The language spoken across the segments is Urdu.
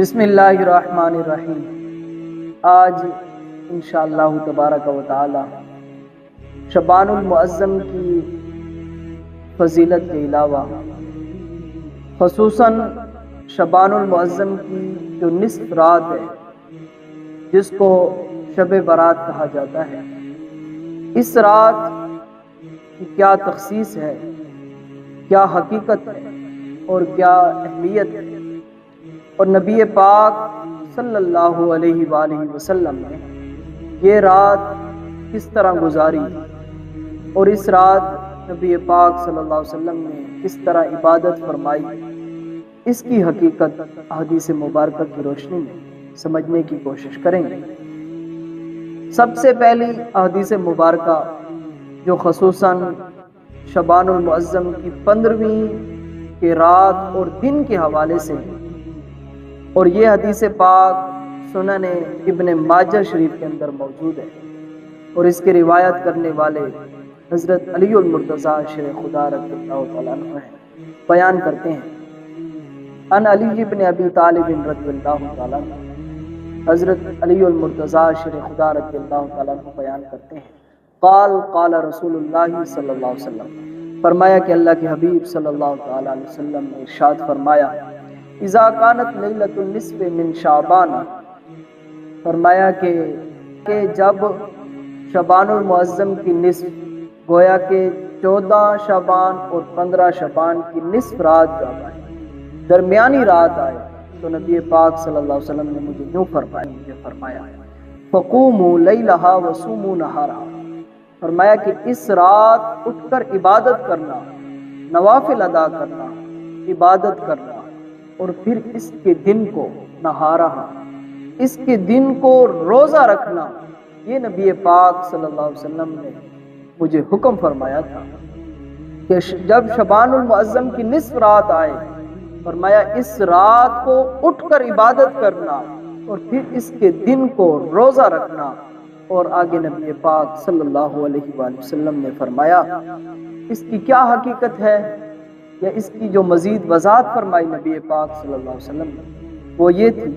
بسم اللہ الرحمن الرحیم۔ آج انشاءاللہ تبارک و تعالی شعبان المعظم کی فضیلت کے علاوہ خصوصاً شعبان المعظم کی جو نصف رات ہے جس کو شب برات کہا جاتا ہے، اس رات کی کیا تخصیص ہے، کیا حقیقت ہے اور کیا اہمیت ہے، اور نبی پاک صلی اللہ علیہ وآلہ وسلم نے یہ رات کس طرح گزاری اور اس رات نبی پاک صلی اللہ علیہ وسلم نے کس طرح عبادت فرمائی، اس کی حقیقت احادیث مبارکہ کی روشنی میں سمجھنے کی کوشش کریں گے۔ سب سے پہلی احادیث مبارکہ جو خصوصاً شعبان المعظم کی 15ویں کے رات اور دن کے حوالے سے ہے، اور یہ حدیث پاک سنن ابن ماجہ شریف کے اندر موجود ہے، اور اس کے روایت کرنے والے حضرت علی المرتضیٰ شیخ خدا رضی اللہ تعالیٰ عنہ ہیں۔ بیان کرتے ہیں ان علی ابن ابی طالب رضی اللہ تعالیٰ عنہ، حضرت علی المرتضیٰ شیخ خدا رضی اللہ تعالیٰ عنہ بیان کرتے ہیں، قال رسول اللہ صلی اللہ علیہ وسلم، فرمایا کہ اللہ کے حبیب صلی اللہ تعالیٰ علیہ وسلم نے ارشاد فرمایا، اذا کانت لیلۃ النصف من شعبان، فرمایا کہ جب شعبان المعظم کی نصف گویا کہ 14 شعبان اور 15 شعبان کی نصف رات جب آئے، درمیانی رات آئے، تو نبی پاک صلی اللہ علیہ وسلم نے مجھے یوں فرمایا فقوموا لیلہا وصوموا نہارہا، فرمایا کہ اس رات اٹھ کر عبادت کرنا، نوافل ادا کرنا، عبادت کرنا، اور پھر اس کے دن کو نہارہا، اس کے دن کو روزہ رکھنا، یہ نبی پاک صلی اللہ علیہ وسلم نے مجھے حکم فرمایا تھا کہ جب شعبان المعظم کی نصف رات آئے، فرمایا اس رات کو اٹھ کر عبادت کرنا اور پھر اس کے دن کو روزہ رکھنا، اور آگے نبی پاک صلی اللہ علیہ وآلہ وسلم نے فرمایا اس کی کیا حقیقت ہے، یا اس کی جو مزید وضاحت فرمائی نبی پاک صلی اللہ علیہ وسلم نے، وہ یہ تھی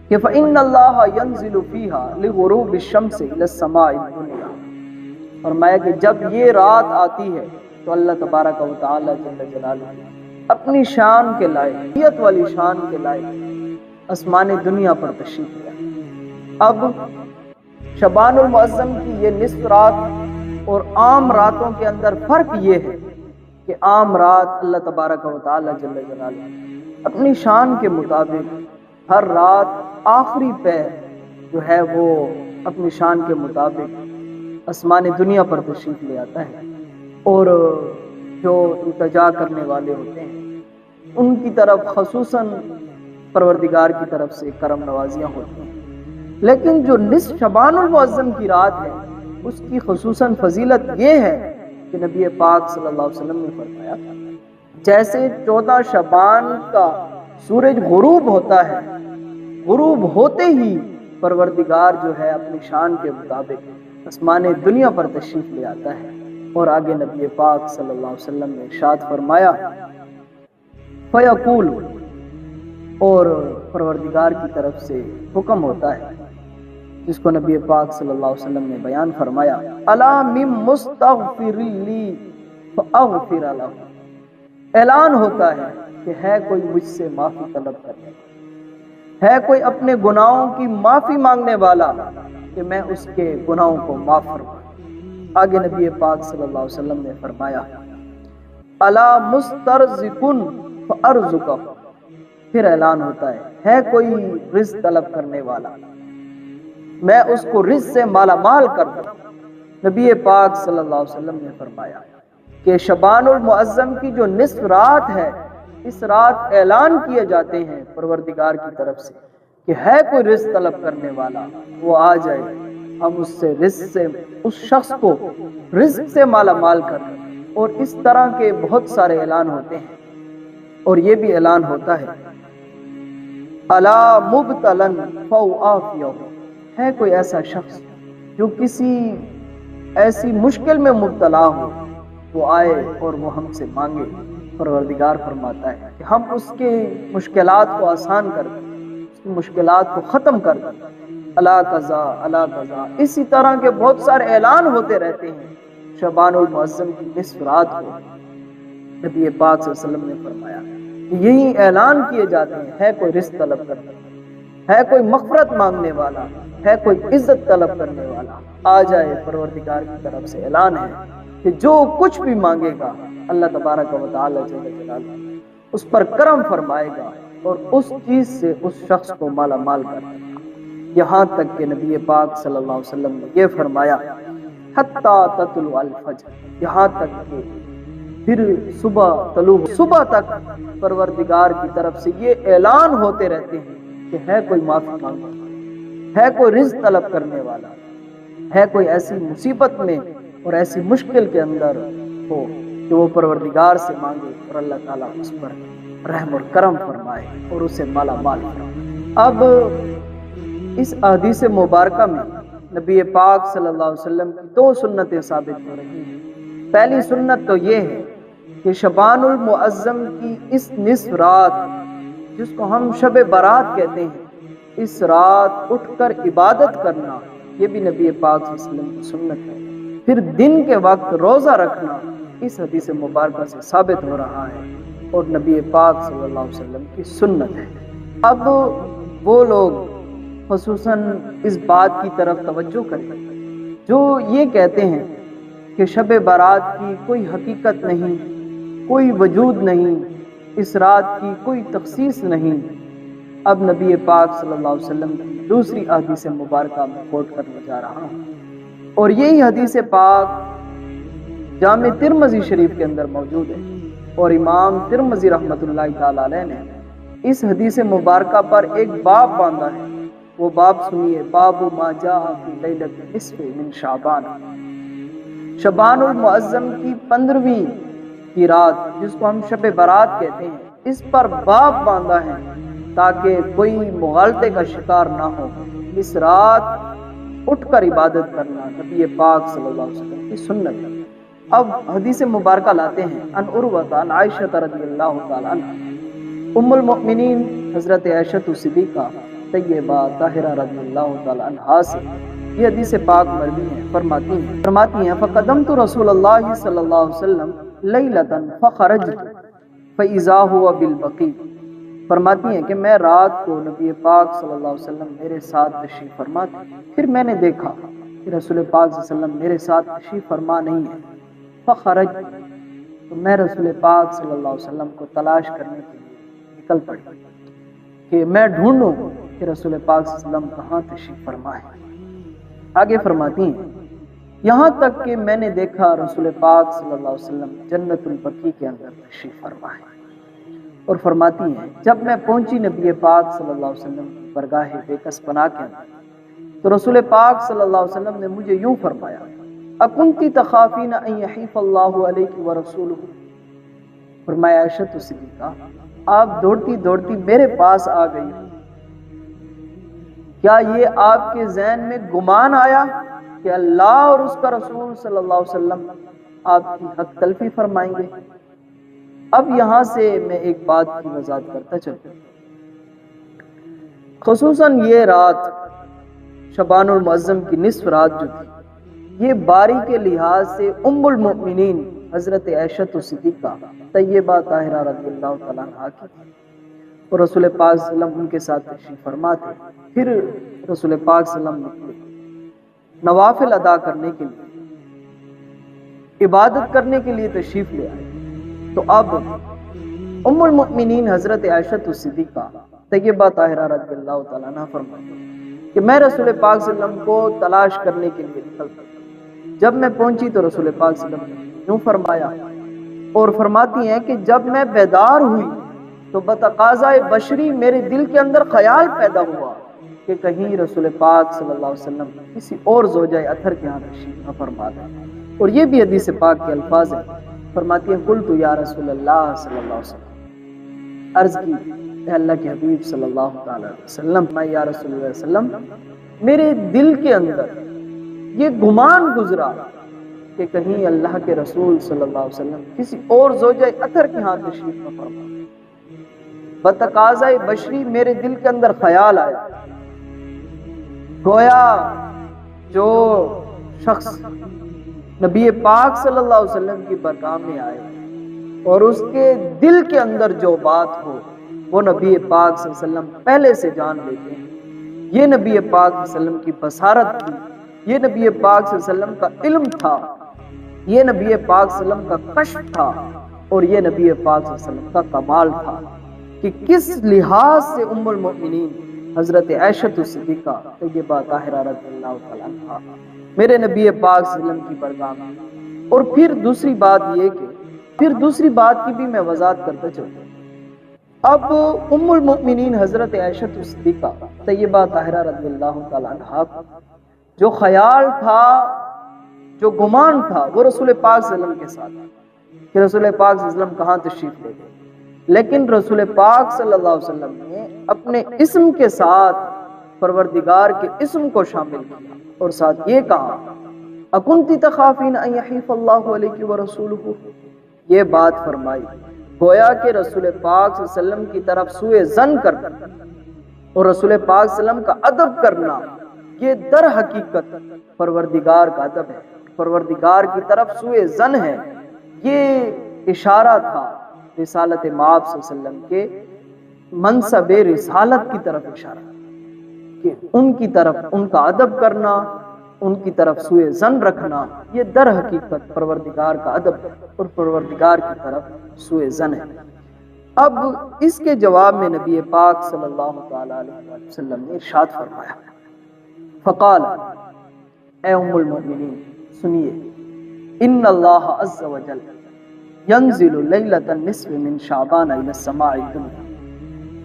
کہ فَإِنَّ اللَّهَ يَنزِلُ فِيهَا لِغُرُوبِ الشَّمْسِ إِلَى السَّمَاءِ الدُّنْيَا، فرمایا کہ جب یہ رات آتی ہے تو اللہ تبارک و تعالی جل جلالہ اپنی شان کے لائق، حیت والی شان کے لائق آسمان دنیا پر تشریف لے۔ اب شعبان المعظم کی یہ نصف رات اور عام راتوں کے اندر فرق یہ ہے کہ عام رات اللہ تبارک و تعالی جل جلالہ اپنی شان کے مطابق ہر رات آخری پہر جو ہے وہ اپنی شان کے مطابق آسمان دنیا پر تشریف لے آتا ہے، اور جو التجا کرنے والے ہوتے ہیں ان کی طرف خصوصاً پروردگار کی طرف سے کرم نوازیاں ہوتی ہیں۔ لیکن جو نصف شعبان المعظم کی رات ہے اس کی خصوصاً فضیلت یہ ہے کہ نبی پاک صلی اللہ علیہ وسلم نے فرمایا جیسے 14 شعبان کا سورج غروب ہوتا ہے، غروب ہوتے ہی پروردگار جو ہے اپنی شان کے مطابق آسمان دنیا پر تشریف لے آتا ہے، اور آگے نبی پاک صلی اللہ علیہ وسلم نے ارشاد فرمایا فیقول، اور پروردگار کی طرف سے حکم ہوتا ہے جس کو نبی پاک صلی اللہ علیہ وسلم نے بیان فرمایا، الا من مستغفر لی فاغفر لہ، اعلان ہوتا ہے کہ ہے کوئی مجھ سے معافی طلب کرنے والا، ہے کوئی اپنے گناہوں کی معافی مانگنے والا کہ میں اس کے گناہوں کو معاف فرماؤں۔ آگے نبی پاک صلی اللہ علیہ وسلم نے فرمایا الا مسترزق فارزقہ، پھر اعلان ہوتا ہے کوئی رزق طلب کرنے والا، میں اس کو رزق سے مالا مال کر دوں۔ نبی پاک صلی اللہ علیہ وسلم نے فرمایا کہ شعبان المعظم کی جو نصف رات ہے اس رات اعلان کیے جاتے ہیں پروردگار کی طرف سے کہ ہے کوئی رزق طلب کرنے والا، وہ آ جائے، ہم اس سے رزق سے اس شخص کو رزق سے مالا مال کر دیں۔ اور اس طرح کے بہت سارے اعلان ہوتے ہیں، اور یہ بھی اعلان ہوتا ہے الا مبتلن فوعافیہ، ہے کوئی ایسا شخص جو کسی ایسی مشکل میں مبتلا ہو، وہ آئے اور وہ ہم سے مانگے، پروردگار فرماتا ہے کہ ہم اس کے مشکلات کو آسان کر دیں، کی مشکلات کو ختم کر دیا، اللہ قضا اللہ قضا۔ اسی طرح کے بہت سارے اعلان ہوتے رہتے ہیں۔ شعبان المعظم کی نصف رات کو نبی پاک صلی اللہ علیہ وسلم نے فرمایا کہ یہی اعلان کیے جاتے ہیں، ہے کوئی رزق طلب کرنے والا، ہے کوئی مغفرت مانگنے والا، ہے کوئی عزت طلب کرنے والا، آ جائے۔ پروردگار کی طرف سے اعلان ہے کہ جو کچھ بھی مانگے گا اللہ تبارک و تعالی جل جلالہ اس پر کرم فرمائے گا اور اس چیز سے اس شخص کو مالا مال کر دے گا۔ یہاں تک کہ نبی پاک صلی اللہ علیہ وسلم نے یہ فرمایا حتی تطلع الفجر، یہاں تک کہ پھر صبح تک پروردگار کی طرف سے یہ اعلان ہوتے رہتے ہیں کہ ہے کوئی معافی مانگنے والا، ہے کوئی رزق طلب کرنے والا، ہے کوئی ایسی مصیبت میں اور ایسی مشکل کے اندر ہو کہ وہ پروردگار سے مانگے اور اللہ تعالیٰ اس پر رحم اور کرم فرمائے اور اسے مالا مال فرمائے۔ اب اس حدیث مبارکہ میں نبی پاک صلی اللہ علیہ وسلم کی دو سنتیں ثابت ہو رہی ہیں۔ پہلی سنت تو یہ ہے کہ شعبان المعظم کی اس نصف رات جس کو ہم شب برات کہتے ہیں، اس رات اٹھ کر عبادت کرنا، یہ بھی نبی پاک صلی اللہ علیہ وسلم کی سنت ہے۔ پھر دن کے وقت روزہ رکھنا اس حدیث مبارکہ سے ثابت ہو رہا ہے اور نبی پاک صلی اللہ علیہ وسلم کی سنت ہے۔ اب وہ لوگ خصوصاً اس بات کی طرف توجہ کریں جو یہ کہتے ہیں کہ شب برات کی کوئی حقیقت نہیں، کوئی وجود نہیں، اس رات کی کوئی تخصیص نہیں۔ اب نبی پاک صلی اللہ علیہ وسلم کی دوسری حدیث مبارکہ میں کوٹ کرنے جا رہا ہوں، اور یہی حدیث پاک جامع ترمذی شریف کے اندر موجود ہے، اور امام ترمذی رحمۃ اللہ تعالی علیہ نے اس حدیث مبارکہ پر ایک باب باندھا ہے۔ وہ باب سنیے، باب ما جاء فی لیلۃ النصف من شعبان، شعبان المعظم کی 15ویں کی رات جس کو ہم شب برات کہتے ہیں، اس پر باب باندھا ہے تاکہ کوئی مغالطے کا شکار نہ ہو۔ اس رات اٹھ کر عبادت کرنا نبی پاک صلی اللہ علیہ وسلم کی سنت ہے۔ اب حدیث مبارکہ لاتے ہیں ان عروہ عن عائشہ رضی اللہ تعالی عنہ، ام المؤمنین حضرت عائشہ صدیقہ طیبہ طاہرہ رضی اللہ تعالی عنہا سے یہ حدیث پاک مروی ہے۔ فرماتی ہیں فقدمت رسول اللہ صلی اللہ علیہ وسلم لیلۃ فخرجت فاذا هو بالبقیع، فرماتی ہیں کہ میں رات کو نبی پاک صلی اللہ علیہ وسلم میرے ساتھ تشریف فرما تھے، پھر میں نے دیکھا کہ رسول پاک صلی اللہ علیہ وسلم میرے ساتھ تشریف فرما نہیں ہے۔ فخرج، تو میں رسول پاک صلی اللہ علیہ وسلم کو تلاش کرنے کے لیے نکل پڑی کہ میں ڈھونڈوں کہ رسول پاک صلی اللہ علیہ وسلم کہاں تشریف فرما ہے۔ آگے فرماتی ہیں یہاں تک کہ میں نے دیکھا رسول پاک صلی اللہ علیہ وسلم جنت البقیع کے اندر تشریف فرما ہے۔ اور فرماتی ہیں جب میں پہنچی نبی پاک صلی اللہ علیہ وسلم کی برگاہ بےکس پناہ کے اندر تو رسول پاک صلی اللہ علیہ وسلم نے مجھے یوں فرمایا اکنتی تخافین ان یحیف اللہ علیک ورسولہ، فرمایا عائشہ صدیقہ آپ دوڑتی دوڑتی میرے پاس آ گئی، کیا یہ آپ کے ذہن میں گمان آیا کہ اللہ اور اس کا رسول صلی اللہ علیہ وسلم آپ کی حق تلفی فرمائیں گے؟ اب یہاں سے میں ایک بات کی وضاحت کرتا چلوں، خصوصاً یہ رات شعبان المعظم کی نصف رات جو تھی یہ باری کے لحاظ سے ام المؤمنین حضرت عائشہ صدیقہ طیبہ طاہرہ رضی اللہ تعالیٰ عنہا کی تھی، اور رسول پاک صلی اللہ علیہ وسلم ان کے ساتھ تشریف فرما تھے۔ پھر رسول پاک صلی اللہ علیہ وسلم نکلے نوافل ادا کرنے کے لیے، عبادت کرنے کے لیے تشریف لے آئے۔ تو اب ام المؤمنین حضرت عائشہ صدیقہ طیبہ طاہرہ رضی اللہ تعالیٰ عنہا فرماتے کہ میں رسول پاک صلی اللہ علیہ وسلم کو تلاش کرنے کے لیے نکل پڑا، جب میں پہنچی تو رسول پاک صلی اللہ علیہ وسلم نے یوں فرمایا، اور فرماتی ہیں کہ جب میں بیدار ہوئی تو بتقاضۂ بشری میرے دل کے اندر خیال پیدا ہوا کہ کہیں رسول پاک صلی اللہ علیہ وسلم کسی اور زوجہ اطہر کے ہاں تشریف نہ فرما دیں۔ اور یہ بھی حدیث پاک کے الفاظ ہیں، فرماتی ہیں قلت یا رسول اللہ صلی اللہ علیہ وسلم، عرض کی اے اللہ کے حبیب صلی اللہ تعالی علیہ وسلم، میں یا رسول اللہ علیہ وسلم میرے دل کے اندر یہ گمان گزرا کہ کہیں اللہ کے رسول صلی اللہ علیہ وسلم کسی اور زوجہ اطہر کے ہاں تشریف نہ فرما۔ بتقاضۂ بشری میرے دل کے اندر خیال آیا، گویا جو شخص نبی پاک صلی اللہ علیہ وسلم کی بارگاہ میں آئے اور اس کے دل کے اندر جو بات ہو وہ نبی پاک صلی اللہ علیہ وسلم پہلے سے جان لیتے ہیں۔ یہ نبی پاک صلی اللہ علیہ وسلم کی بصارت تھی، یہ نبی پاک صلی اللہ علیہ وسلم کا علم تھا، یہ نبی پاک صلی اللہ علیہ وسلم کا کشف تھا، اور یہ نبی پاک صلی اللہ علیہ وسلم کا کمال تھا کہ کس لحاظ سے ام المؤمنین حضرت عائشہ صدیقہ طیبہ طاہرہ رضی اللہ تعالیٰ عنہا میرے نبی پاک صلی اللہ علیہ وسلم کی بارگاہ میں۔ اور پھر دوسری بات یہ کہ پھر دوسری بات کی بھی میں وضاحت کرتا چلتا ہوں۔ اب ام المؤمنین حضرت عائشہ صدیقہ طیبہ طاہرہ رضی اللہ تعالیٰ عنہا جو خیال تھا، جو گمان تھا، وہ رسول پاک صلی اللہ علیہ وسلم کے ساتھ کہ رسول پاک صلی اللہ علیہ وسلم کہاں تشریف لے گئے، لیکن رسول پاک صلی اللہ علیہ وسلم نے اپنے اسم کے ساتھ پروردگار کے اسم کو شامل کیا اور ساتھ یہ کہا اکنتی تخافین ان یحیف اللہ علیک ورسولہ، یہ بات فرمائی گویا کہ رسول پاک صلی اللہ علیہ وسلم کی طرف سوء ظن کرنا اور رسول پاک صلی اللہ علیہ وسلم کا ادب کرنا، یہ در حقیقت پروردگار کا ادب ہے، پروردگار کی طرف سوء ظن ہے۔ یہ اشارہ تھا رسالت مآب صلی اللہ علیہ وسلم کے منصب رسالت کی طرف اشارہ کہ ان کی طرف ان کا ادب کرنا، ان کی طرف سوء ظن رکھنا، یہ در حقیقت پروردگار کا ادب ہے اور پروردگار کی طرف سوء ظن ہے۔ اب اس کے جواب میں نبی پاک صلی اللہ تعالی علیہ وسلم نے ارشاد فرمایا، فقال، اے ام المؤمنین سنیے، ان اللہ عز وجل ینزل لیلۃ النصف من شعبان الی السماء الدنیا،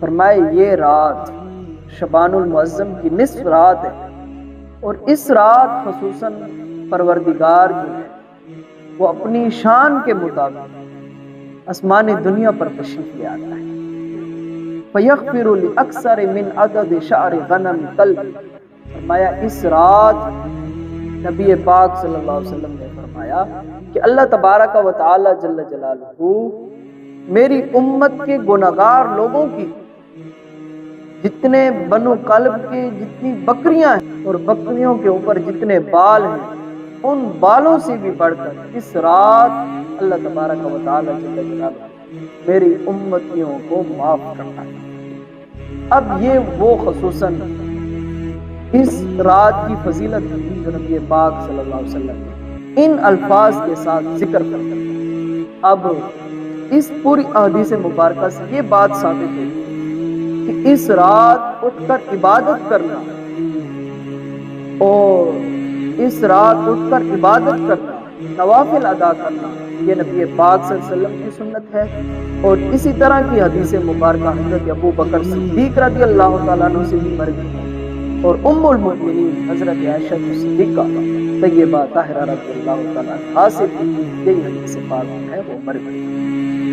فرمائے یہ رات شعبان المعظم کی نصف رات ہے، اور اس رات خصوصاً پروردگار جو ہے وہ اپنی شان کے مطابق آسمان دنیا پر تشریف لے آتا ہے، فیغفر لاکثر من عدد شعر غنم قلب، فرمایا اس رات نبی پاک صلی اللہ علیہ وسلم نے فرمایا کہ اللہ تبارک و تعالی جل جلالہ میری امت کے گناہگار لوگوں کی جتنے بنو قلب کے جتنی بکریاں ہیں اور بکریوں کے اوپر جتنے بال ہیں ان بالوں سے بھی بڑھ کر اس رات اللہ تبارک و تعالی جل جلالہ میری امتیوں کو معاف کرتا ہے۔ اب یہ وہ خصوصاً اس رات کی فضیلت جو نبی پاک صلی اللہ علیہ وسلم نے ان الفاظ کے ساتھ ذکر کرتے ہیں۔ اب اس پوری احادیث مبارکہ سے یہ بات ثابت ہے کہ اس رات اٹھ کر عبادت کرنا اور اس رات اٹھ کر عبادت کرنا، نوافل ادا کرنا، یہ نبی پاک صلی اللہ علیہ وسلم کی سنت ہے، اور اسی طرح کی حدیث مبارکہ حضرت ابو بکر صدیق رضی اللہ تعالیٰ عنہ سے بھی مروی ہے، اور ام المؤمنین حضرت عائشہ صدیقہ طیبہ طاہرہ رضی اللہ تعالیٰ عنہا سے بھی یہی حدیث پاک ہے وہ مروی ہے۔